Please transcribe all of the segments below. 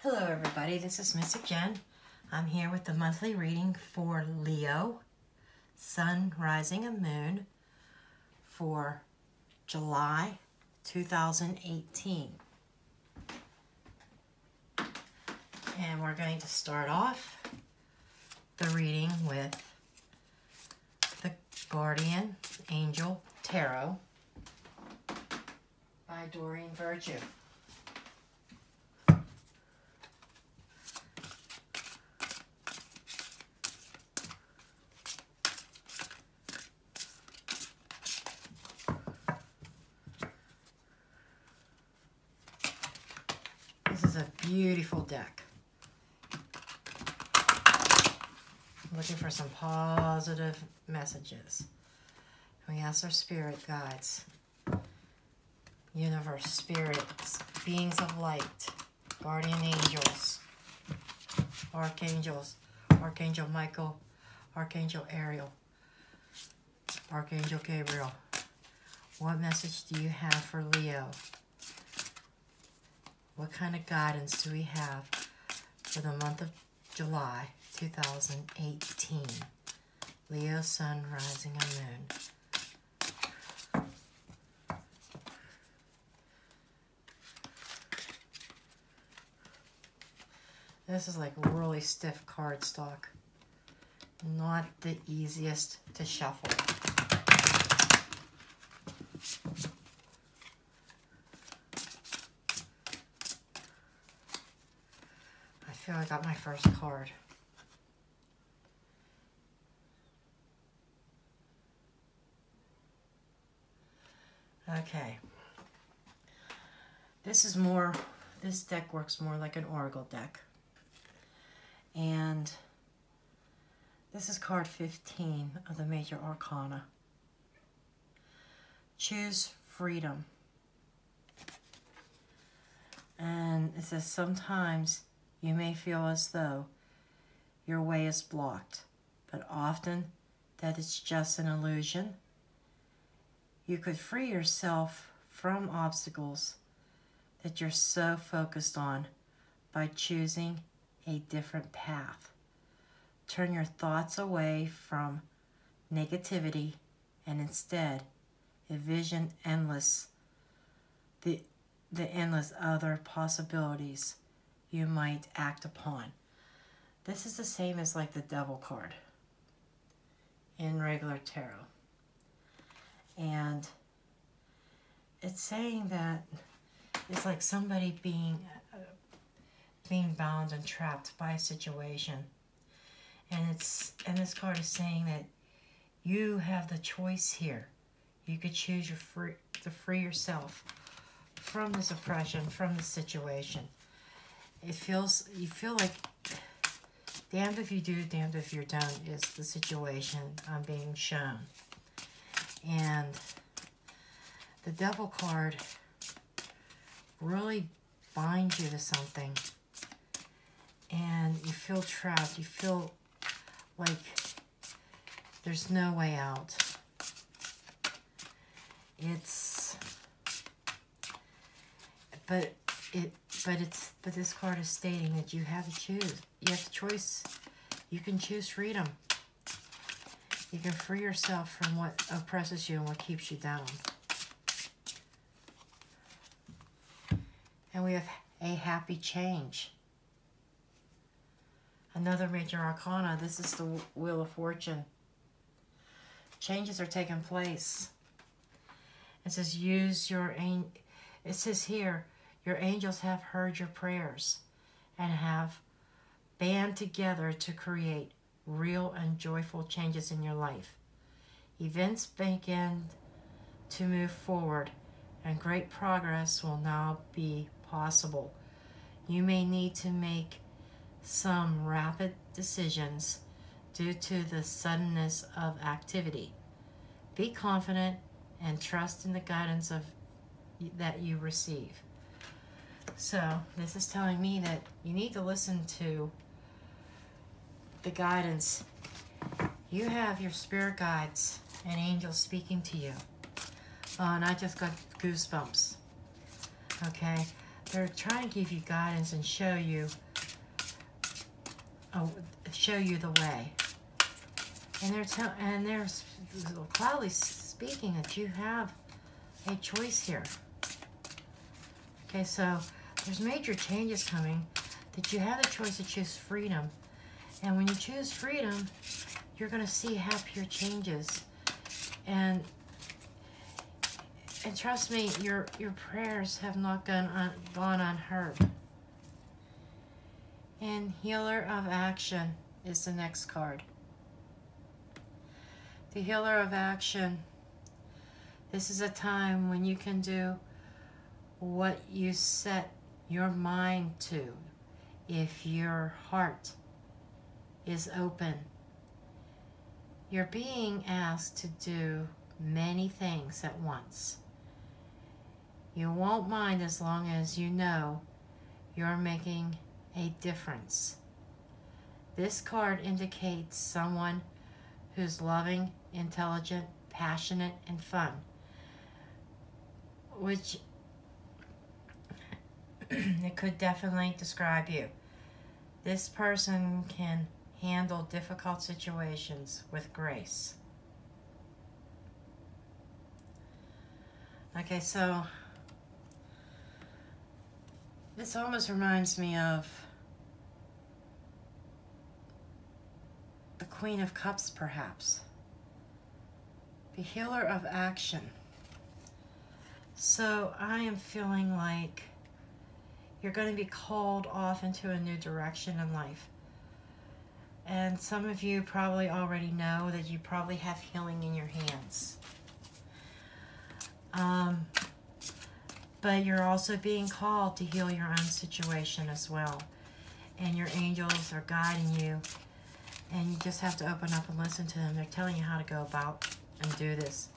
Hello everybody, this is Mystic Jen. I'm here with the monthly reading for Leo, Sun, Rising, and Moon for July 2018. And we're going to start off the reading with the Guardian Angel Tarot by Doreen Virtue. This is a beautiful deck. I'm looking for some positive messages. We ask our spirit guides, universe, spirits, beings of light, guardian angels, archangels, Archangel Michael, Archangel Ariel, Archangel Gabriel. What message do you have for Leo? What kind of guidance do we have for the month of July 2018? Leo, Sun, Rising, and Moon. This is like really stiff cardstock. Not the easiest to shuffle. I feel I got my first card. Okay. This deck works more like an oracle deck. And this is card 15 of the Major Arcana. Choose freedom. And it says sometimes you may feel as though your way is blocked, but often that it's just an illusion. You could free yourself from obstacles that you're so focused on by choosing a different path. Turn your thoughts away from negativity and instead envision the endless other possibilities you might act upon. This is the same as like the Devil card in regular tarot. And it's saying that it's like somebody being bound and trapped by a situation. And this card is saying that you have the choice here. You could choose to free yourself from this oppression, from the situation. You feel like damned if you do, damned if you don't is the situation I'm being shown. And the Devil card really binds you to something. And you feel trapped. You feel like there's no way out. But this card is stating that you have to choose. You have the choice. You can choose freedom. You can free yourself from what oppresses you and what keeps you down. And we have a happy change. Another Major Arcana. This is the Wheel of Fortune. Changes are taking place. It says it says here, your angels have heard your prayers and have band together to create real and joyful changes in your life. Events begin to move forward and great progress will now be possible. You may need to make some rapid decisions due to the suddenness of activity. Be confident and trust in the guidance that you receive. So this is telling me that you need to listen to the guidance. You have your spirit guides and angels speaking to you. And I just got goosebumps. Okay, they're trying to give you guidance and show you the way. And they're clearly speaking that you have a choice here. Okay, so there's major changes coming, that you have the choice to choose freedom. And when you choose freedom, you're going to see happier changes. And trust me, your prayers have not gone unheard. And Healer of Action is the next card. The Healer of Action. This is a time when you can do what you set your mind to. If your heart is open, you're being asked to do many things at once. You won't mind as long as you know you're making a difference. This card indicates someone who's loving, intelligent, passionate, and fun, which it could definitely describe you. This person can handle difficult situations with grace. Okay, so this almost reminds me of the Queen of Cups, perhaps. The Healer of Action. So I am feeling like you're going to be called off into a new direction in life. And some of you probably already know that you probably have healing in your hands. But you're also being called to heal your own situation as well. And your angels are guiding you. And you just have to open up and listen to them. They're telling you how to go about and do this.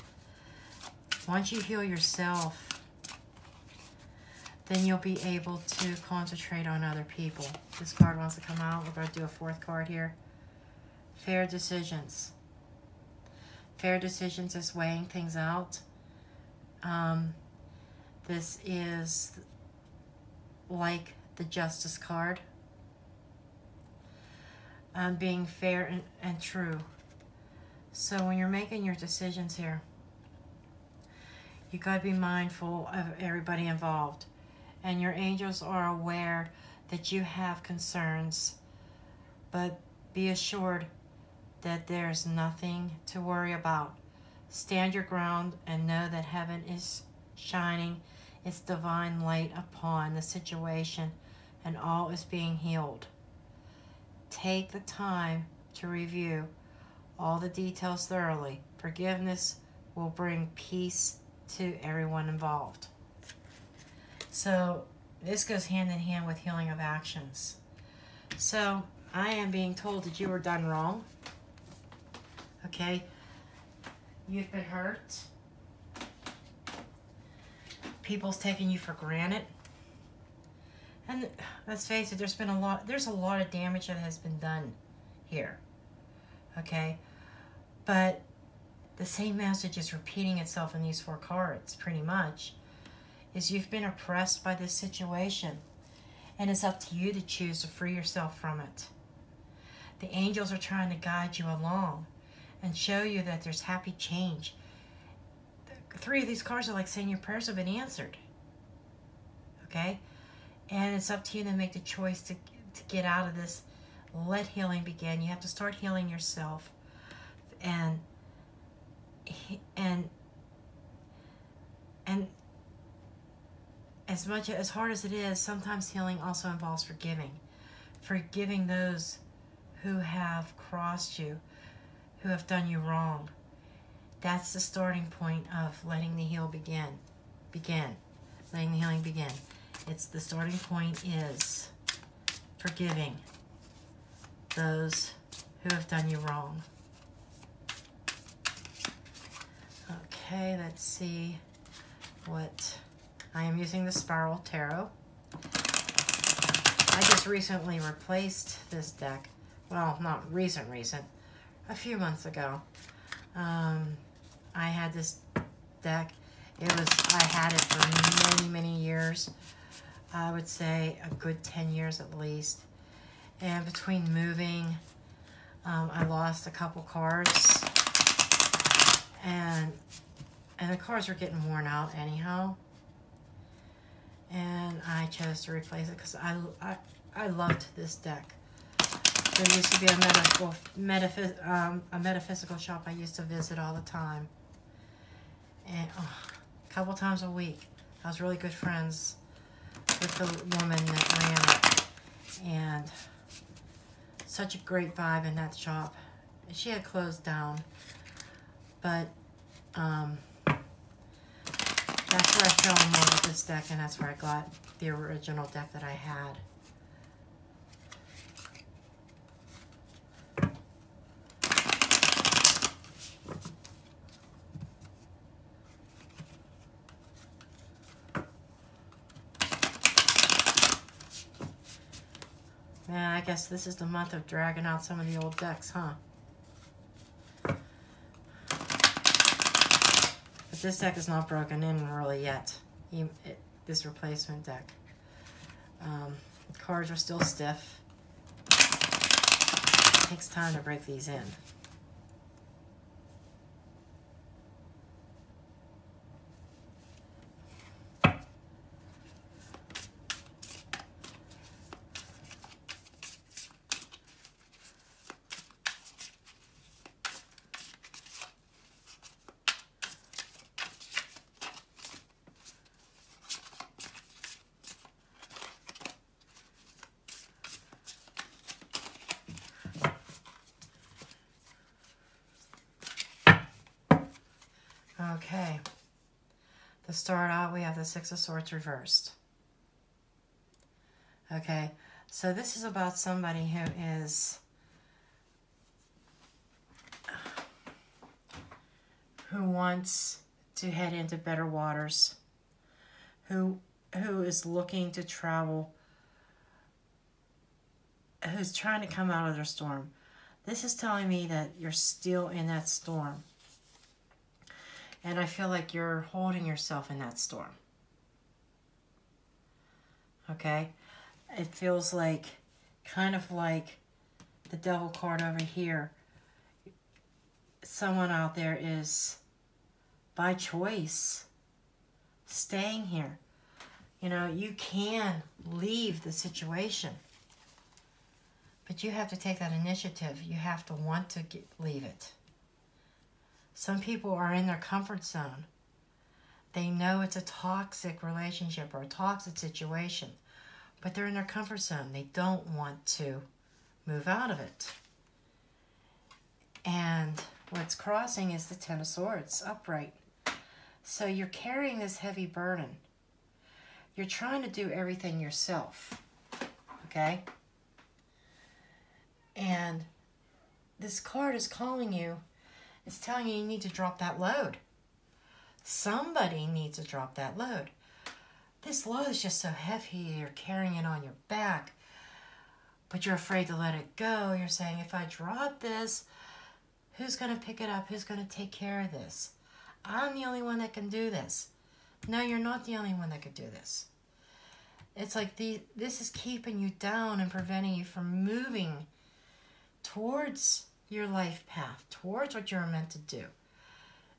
Once you heal yourself, then you'll be able to concentrate on other people. This card wants to come out. We're going to do a fourth card here. Fair decisions. Fair decisions is weighing things out. This is like the Justice card. Being fair and true. So when you're making your decisions here, you got to be mindful of everybody involved. And your angels are aware that you have concerns, but be assured that there's nothing to worry about. Stand your ground and know that heaven is shining its divine light upon the situation, and all is being healed. Take the time to review all the details thoroughly. Forgiveness will bring peace to everyone involved. So this goes hand in hand with healing of actions. So I am being told that you were done wrong. Okay? You've been hurt. People's taking you for granted. And let's face it, there's a lot of damage that has been done here. Okay? But the same message is repeating itself in these four cards, pretty much. Is you've been oppressed by this situation, and it's up to you to choose to free yourself from it. The angels are trying to guide you along and show you that there's happy change. Three of these cards are like saying your prayers have been answered. Okay? And it's up to you to make the choice to get out of this. Let healing begin. You have to start healing yourself. And as hard as it is, sometimes healing also involves forgiving. Forgiving those who have crossed you, who have done you wrong. That's the starting point of letting the heal begin. Letting the healing begin. It's the starting point is forgiving those who have done you wrong. Okay, let's see what I am using the Spiral Tarot. I just recently replaced this deck. Well, not recent. A few months ago. I had this deck. I had it for many, many years. I would say a good 10 years at least. And between moving, I lost a couple cards, and the cards were getting worn out anyhow. And I chose to replace it because I loved this deck. There used to be a metaphysical shop I used to visit all the time, and a couple times a week. I was really good friends with the woman that ran it, and such a great vibe in that shop. She had closed down, but that's where I fell in love with this deck, and that's where I got the original deck that I had. Yeah, I guess this is the month of dragging out some of the old decks, huh? But this deck is not broken in really yet. This replacement deck. Cards are still stiff. It takes time to break these in. Okay, to start out, we have the Six of Swords reversed. Okay, so this is about somebody who wants to head into better waters, who is looking to travel, who's trying to come out of their storm. This is telling me that you're still in that storm. And I feel like you're holding yourself in that storm. Okay? It feels like, kind of like the Devil card over here. Someone out there is, by choice, staying here. You know, you can leave the situation. But you have to take that initiative. You have to want to leave it. Some people are in their comfort zone. They know it's a toxic relationship or a toxic situation, but they're in their comfort zone. They don't want to move out of it. And what's crossing is the Ten of Swords, upright. So you're carrying this heavy burden. You're trying to do everything yourself, okay? And this card is calling you. It's telling you need to drop that load. Somebody needs to drop that load. This load is just so heavy, you're carrying it on your back, but you're afraid to let it go. You're saying, if I drop this, who's going to pick it up? Who's going to take care of this? I'm the only one that can do this. No, you're not the only one that could do this. It's like this is keeping you down and preventing you from moving towards your life path, towards what you're meant to do.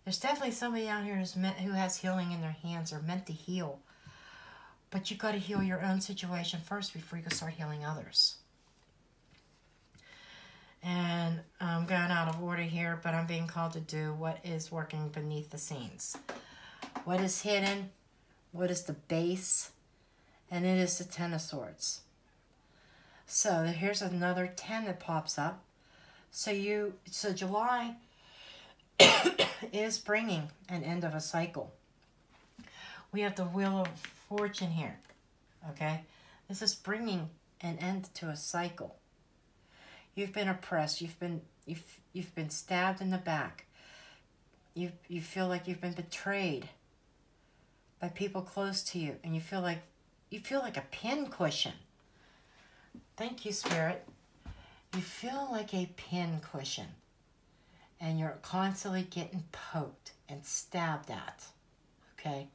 There's definitely somebody out here who has healing in their hands or meant to heal. But you've got to heal your own situation first before you can start healing others. And I'm going out of order here, but I'm being called to do what is working beneath the scenes. What is hidden? What is the base? And it is the Ten of Swords. So here's another 10 that pops up. So July is bringing an end of a cycle. We have the Wheel of Fortune here, okay? This is bringing an end to a cycle. You've been oppressed. You've been stabbed in the back. You feel like you've been betrayed by people close to you, and you feel like a pincushion. Thank you, Spirit. You feel like a pincushion, and you're constantly getting poked and stabbed at, okay?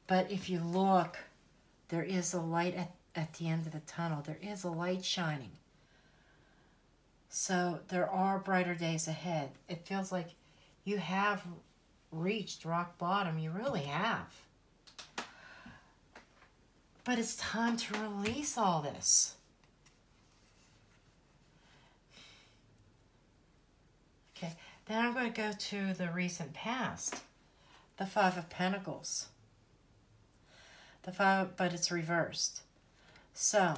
But if you look, there is a light at the end of the tunnel. There is a light shining. So there are brighter days ahead. It feels like you have reached rock bottom. You really have. But it's time to release all this. Okay, then I'm going to go to the recent past. The Five of Pentacles. But it's reversed. So,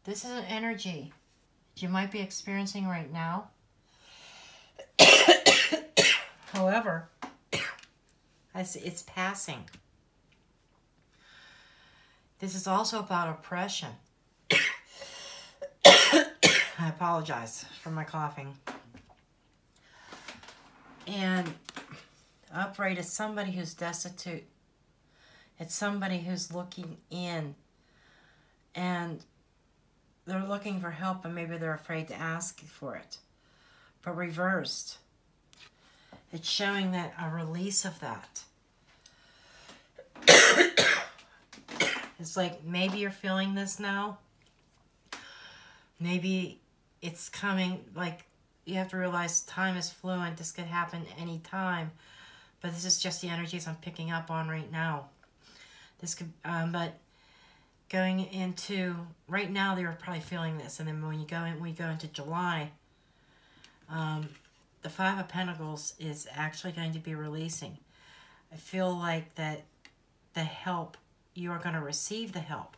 this is an energy that you might be experiencing right now. However, it's passing. This is also about oppression. I apologize for my coughing. And upright is somebody who's destitute. It's somebody who's looking in. And they're looking for help, and maybe they're afraid to ask for it. But reversed, it's showing that a release of that. It's like maybe you're feeling this now. Maybe it's coming. Like, you have to realize time is fluent. This could happen any time. But this is just the energies I'm picking up on right now. This could, but going into right now, they're probably feeling this, and then when you go into July, the Five of Pentacles is actually going to be releasing. I feel like that the help, you are going to receive the help.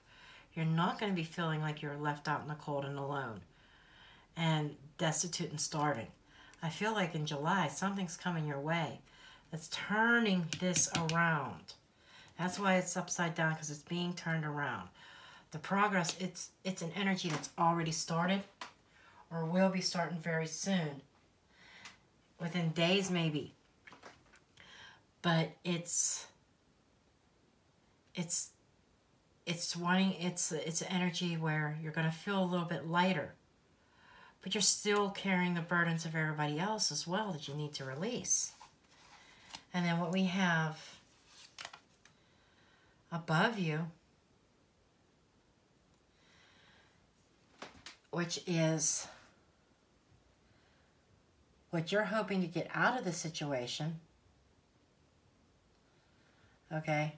You're not going to be feeling like you're left out in the cold and alone and destitute and starving. I feel like in July, something's coming your way that's turning this around. That's why it's upside down, because it's being turned around. The progress, it's an energy that's already started or will be starting very soon. Within days, maybe. But it's an energy where you're going to feel a little bit lighter. But you're still carrying the burdens of everybody else as well that you need to release. And then what we have above you, which is what you're hoping to get out of the situation. Okay.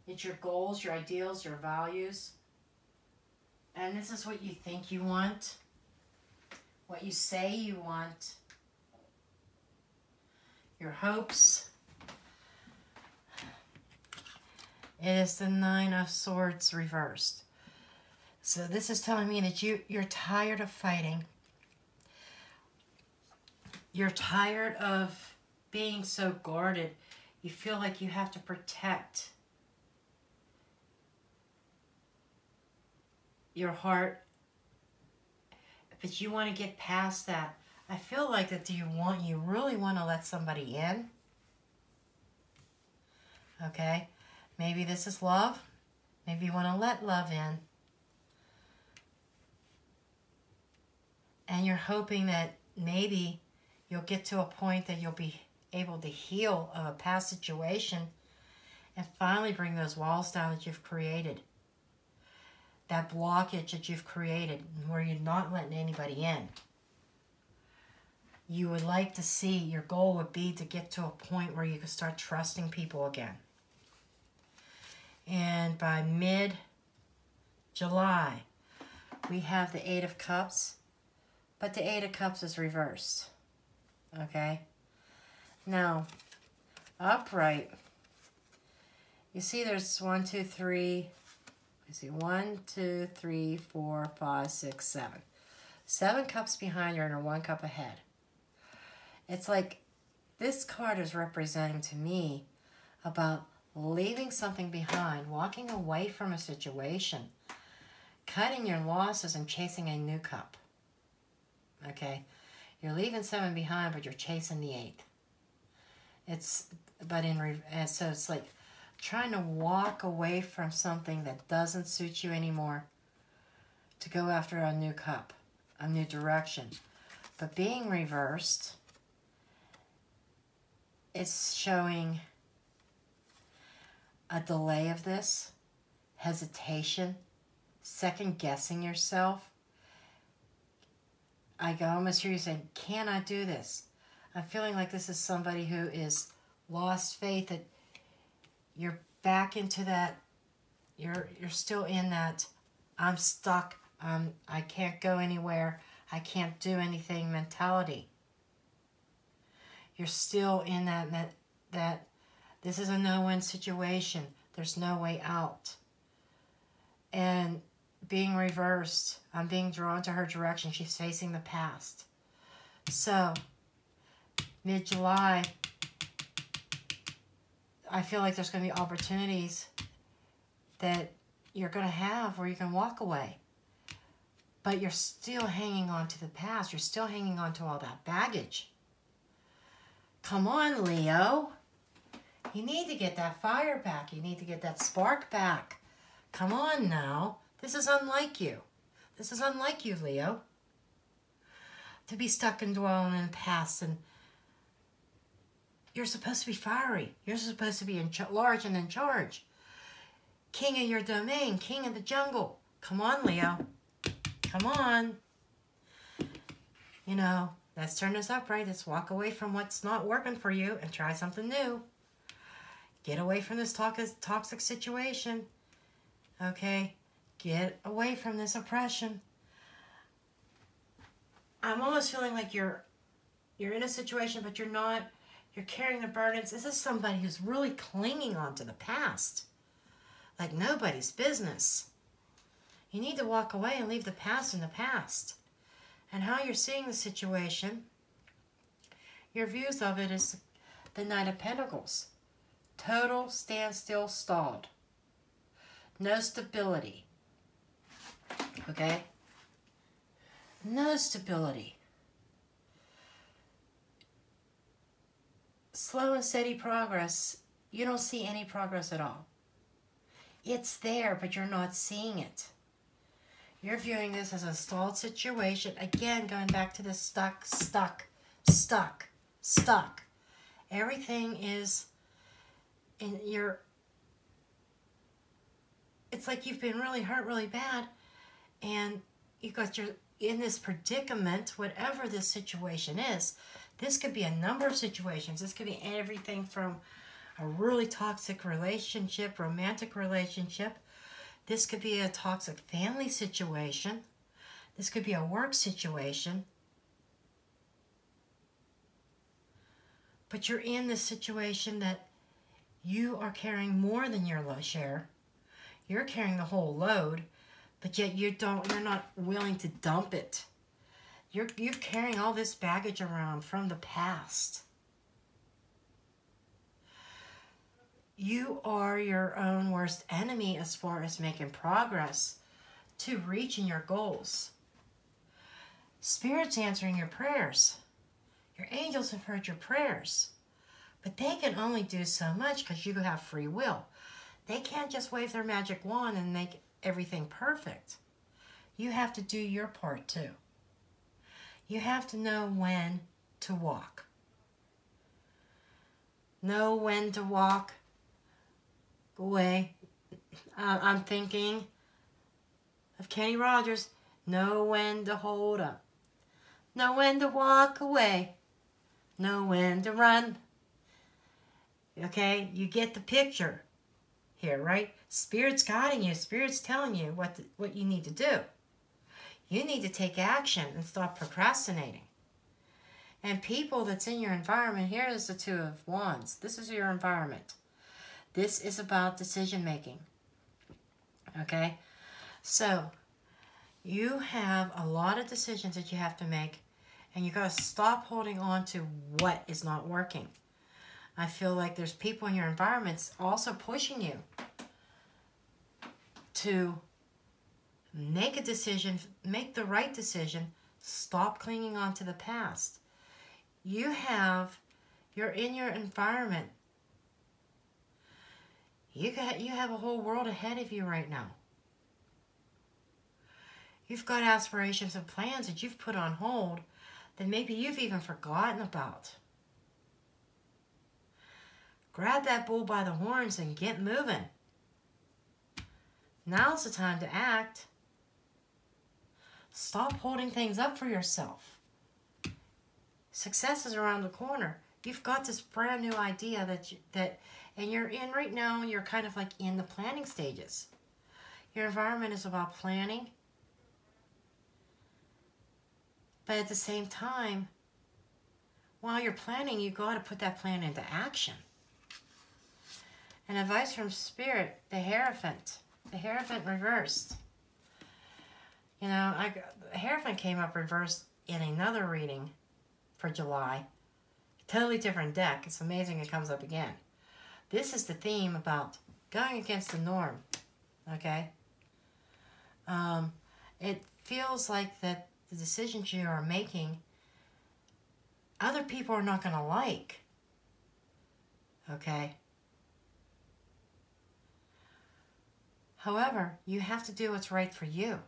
It's your goals, your ideals, your values. And this is what you think you want. What you say you want. Your hopes. It is the Nine of Swords reversed. So this is telling me that you're tired of fighting. You're tired of being so guarded. You feel like you have to protect your heart. But you want to get past that. I feel like that you really want to let somebody in. Okay? Maybe this is love. Maybe you want to let love in. And you're hoping that maybe you'll get to a point that you'll be able to heal a past situation and finally bring those walls down that you've created. That blockage that you've created where you're not letting anybody in. You would like to see, your goal would be to get to a point where you can start trusting people again. And by mid-July, we have the Eight of Cups, but the Eight of Cups is reversed. Okay? Now, upright, you see there's 1, 2, 3, you see 1, 2, 3, 4, 5, 6, 7. 7 cups behind you and 1 cup ahead. It's like this card is representing to me about leaving something behind, walking away from a situation, cutting your losses and chasing a new cup. Okay? You're leaving 7 behind, but you're chasing the 8. So it's like trying to walk away from something that doesn't suit you anymore to go after a new cup, a new direction. But being reversed, it's showing a delay of this, hesitation, second guessing yourself. I can almost hear you saying, can I do this? I'm feeling like this is somebody who is lost faith, that you're back into that, you're still in that, I'm stuck, I can't go anywhere, I can't do anything mentality. You're still in that this is a no-win situation. There's no way out. And being reversed, I'm being drawn to her direction. She's facing the past. So, mid-July, I feel like there's going to be opportunities that you're going to have where you can walk away. But you're still hanging on to the past. You're still hanging on to all that baggage. Come on, Leo. You need to get that fire back. You need to get that spark back. Come on now. This is unlike you. This is unlike you, Leo. To be stuck and dwelling in the past. And you're supposed to be fiery. You're supposed to be large and in charge. King of your domain. King of the jungle. Come on, Leo. Come on. You know, let's turn this upright. Let's walk away from what's not working for you and try something new. Get away from this toxic situation. Okay? Get away from this oppression. I'm almost feeling like you're in a situation, but you're not. You're carrying the burdens. This is somebody who's really clinging on to the past. Like nobody's business. You need to walk away and leave the past in the past. And how you're seeing the situation, your views of it is the Knight of Pentacles. Total standstill, stalled. No stability. Okay? No stability. Slow and steady progress. You don't see any progress at all. It's there, but you're not seeing it. You're viewing this as a stalled situation. Again, going back to the stuck. Everything is in your... It's like you've been really hurt really bad, and you're in this predicament, whatever this situation is. This could be a number of situations. This could be everything from a really toxic relationship, romantic relationship. This could be a toxic family situation. This could be a work situation. But you're in this situation that you are carrying more than your share. You're carrying the whole load, but yet you're not willing to dump it. You're carrying all this baggage around from the past. You are your own worst enemy as far as making progress to reaching your goals. Spirit's answering your prayers. Your angels have heard your prayers. But they can only do so much because you have free will. They can't just wave their magic wand and make everything perfect. You have to do your part too. You have to know when to walk. Know when to walk away. I'm thinking of Kenny Rogers. Know when to hold up. Know when to walk away. Know when to run. Okay, you get the picture here, right? Spirit's guiding you. Spirit's telling you what you need to do. You need to take action and stop procrastinating. And people that's in your environment, here is the Two of Wands. This is your environment. This is about decision making. Okay? So, you have a lot of decisions that you have to make, and you got to stop holding on to what is not working. I feel like there's people in your environments also pushing you to make a decision, make the right decision, stop clinging on to the past. You're in your environment. You have a whole world ahead of you right now. You've got aspirations and plans that you've put on hold that maybe you've even forgotten about. Grab that bull by the horns and get moving. Now's the time to act. Stop holding things up for yourself. Success is around the corner. You've got this brand new idea and you're in right now, you're kind of like in the planning stages. Your environment is about planning. But at the same time, while you're planning, you got to put that plan into action. And advice from Spirit, the Hierophant reversed. You know, the Hierophant came up reversed in another reading for July. Totally different deck. It's amazing it comes up again. This is the theme about going against the norm. Okay? It feels like that the decisions you are making, other people are not going to like. Okay? However, you have to do what's right for you.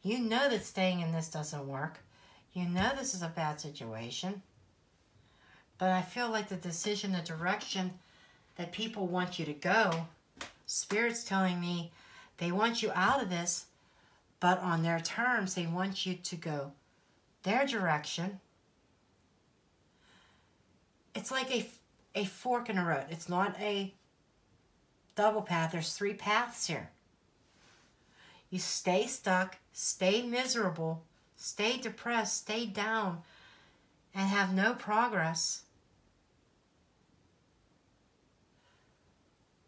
You know that staying in this doesn't work. You know this is a bad situation. But I feel like the decision, the direction that people want you to go, Spirit's telling me they want you out of this, but on their terms, they want you to go their direction. It's like a fork in a road. It's not a double path. There's 3 paths here. You stay stuck, stay miserable, stay depressed, stay down, and have no progress.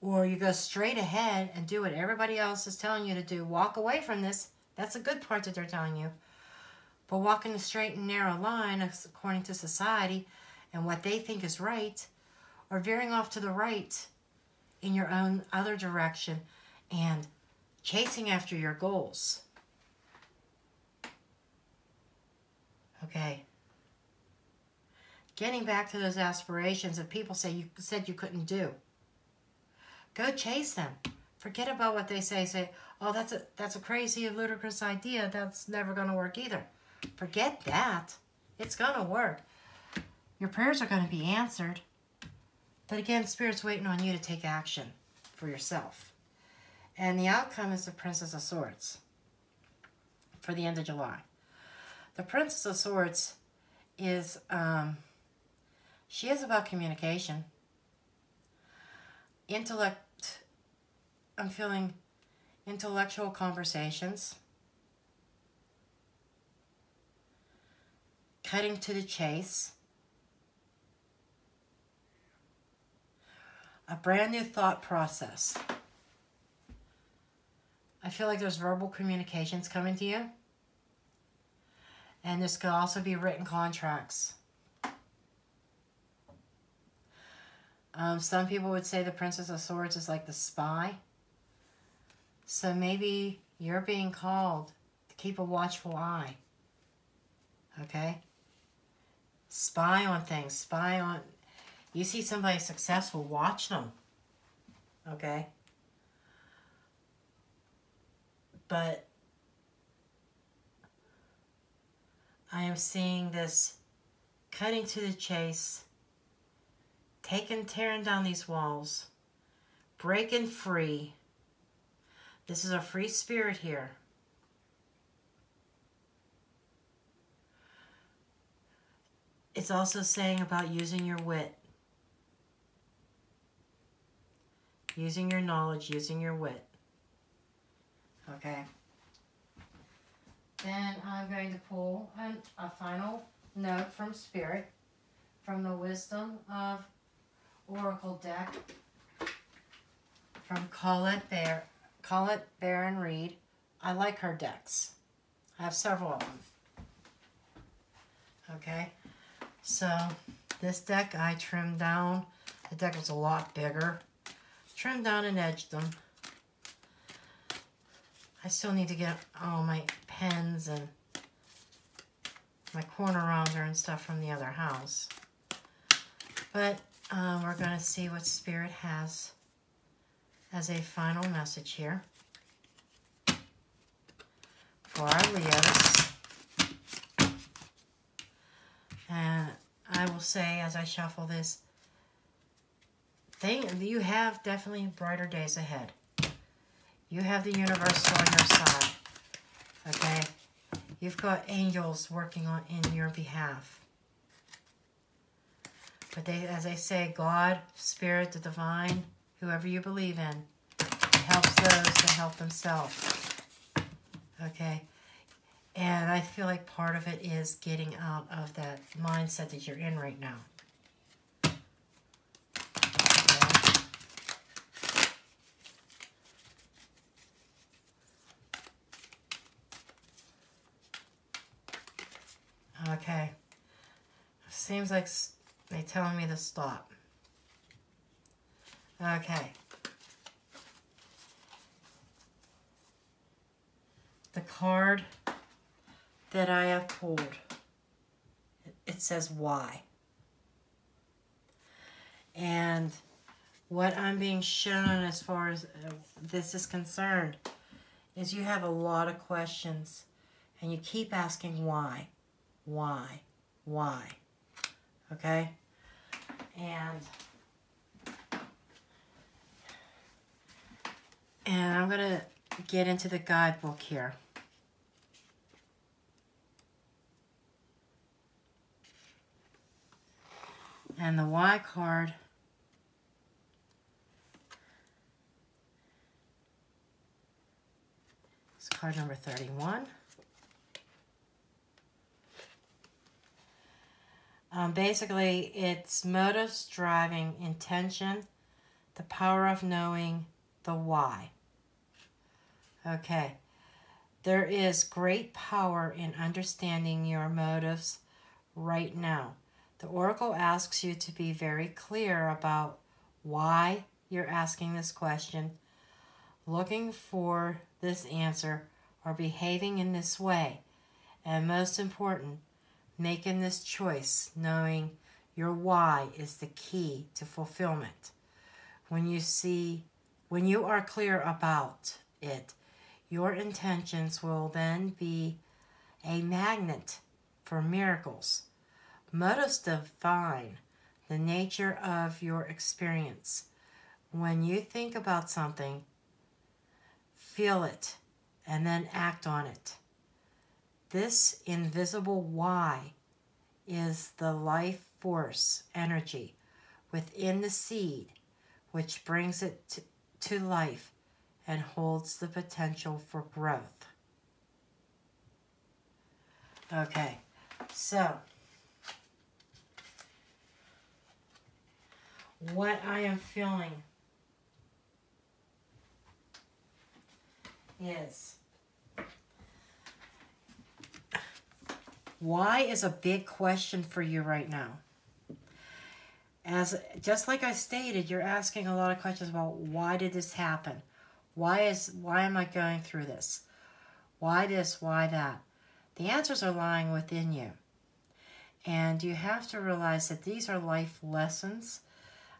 Or you go straight ahead and do what everybody else is telling you to do. Walk away from this. That's a good part that they're telling you. But walk in a straight and narrow line according to society and what they think is right, or veering off to the right in your own other direction and chasing after your goals. Okay. Getting back to those aspirations that people say you said you couldn't do. Go chase them. Forget about what they say. Say, oh, that's a crazy, ludicrous idea. That's never going to work either. Forget that. It's going to work. Your prayers are going to be answered. But again, Spirit's waiting on you to take action for yourself. And the outcome is the Princess of Swords for the end of July. The Princess of Swords is, she is about communication. I'm feeling intellectual conversations. Cutting to the chase. A brand new thought process. I feel like there's verbal communications coming to you. And this could also be written contracts. Some people would say the Princess of Swords is like the spy. So maybe you're being called to keep a watchful eye. Okay? Spy on things. You see somebody successful, watch them. Okay? But I am seeing this cutting to the chase, tearing down these walls, breaking free. This is a free spirit here. It's also saying about using your wit. Using your knowledge, using your wit. Okay. Then I'm going to pull a final note from Spirit, from the Wisdom of Oracle deck, from Colette Baron Reed. I like her decks. I have several of them. Okay. So this deck I trimmed down. The deck was a lot bigger. Trimmed down and edged them. I still need to get all my pens and my corner rounder and stuff from the other house. But we're going to see what Spirit has as a final message here for our Leos. And I will say, as I shuffle this, You have definitely brighter days ahead. You have the universe on your side. Okay? You've got angels working on in your behalf. But they, as I say, God, Spirit, the divine, whoever you believe in, helps those that help themselves. Okay? And I feel like part of it is getting out of that mindset that you're in right now. Okay. Seems like they're telling me to stop. Okay. The card that I have pulled, it says why. And what I'm being shown as far as this is concerned is you have a lot of questions and you keep asking why. Okay? And I'm going to get into the guidebook here. And the why card is card number 31. Basically, it's motives, driving, intention, the power of knowing the why. Okay. There is great power in understanding your motives right now. The Oracle asks you to be very clear about why you're asking this question, looking for this answer, or behaving in this way. And most important, making this choice, knowing your why is the key to fulfillment. When you are clear about it, your intentions will then be a magnet for miracles. Motives define the nature of your experience. When you think about something, feel it, and then act on it. This invisible why is the life force energy within the seed, which brings it to life and holds the potential for growth. Okay, so what I am feeling is why is a big question for you right now. Just like I stated, you're asking a lot of questions about why did this happen? Why am I going through this? Why this? Why that? The answers are lying within you. And you have to realize that these are life lessons.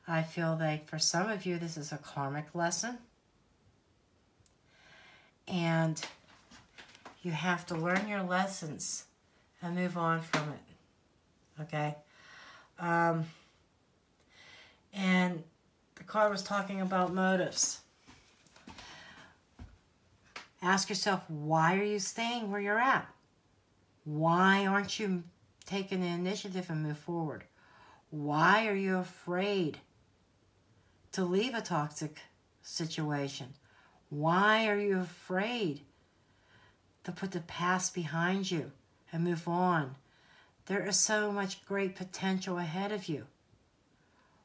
I feel like for some of you, this is a karmic lesson. And you have to learn your lessons and move on from it. Okay? And the card was talking about motives. Ask yourself, why are you staying where you're at? Why aren't you taking the initiative and move forward? Why are you afraid to leave a toxic situation? Why are you afraid to put the past behind you and move on? There is so much great potential ahead of you.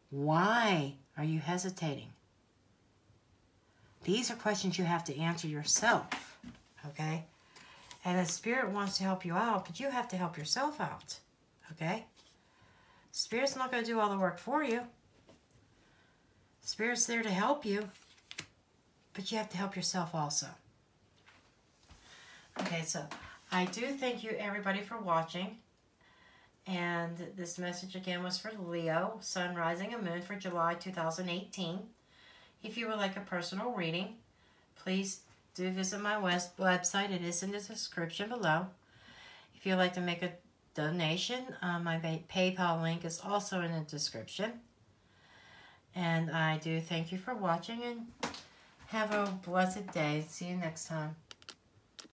Why are you hesitating? These are questions you have to answer yourself, okay? And the Spirit wants to help you out, but you have to help yourself out, okay? Spirit's not going to do all the work for you. Spirit's there to help you, but you have to help yourself also. Okay, so I do thank you, everybody, for watching. And this message again was for Leo, Sun, Rising, and Moon for July 2018. If you would like a personal reading, please do visit my website. It is in the description below. If you'd like to make a donation, my PayPal link is also in the description. And I do thank you for watching, and have a blessed day. See you next time.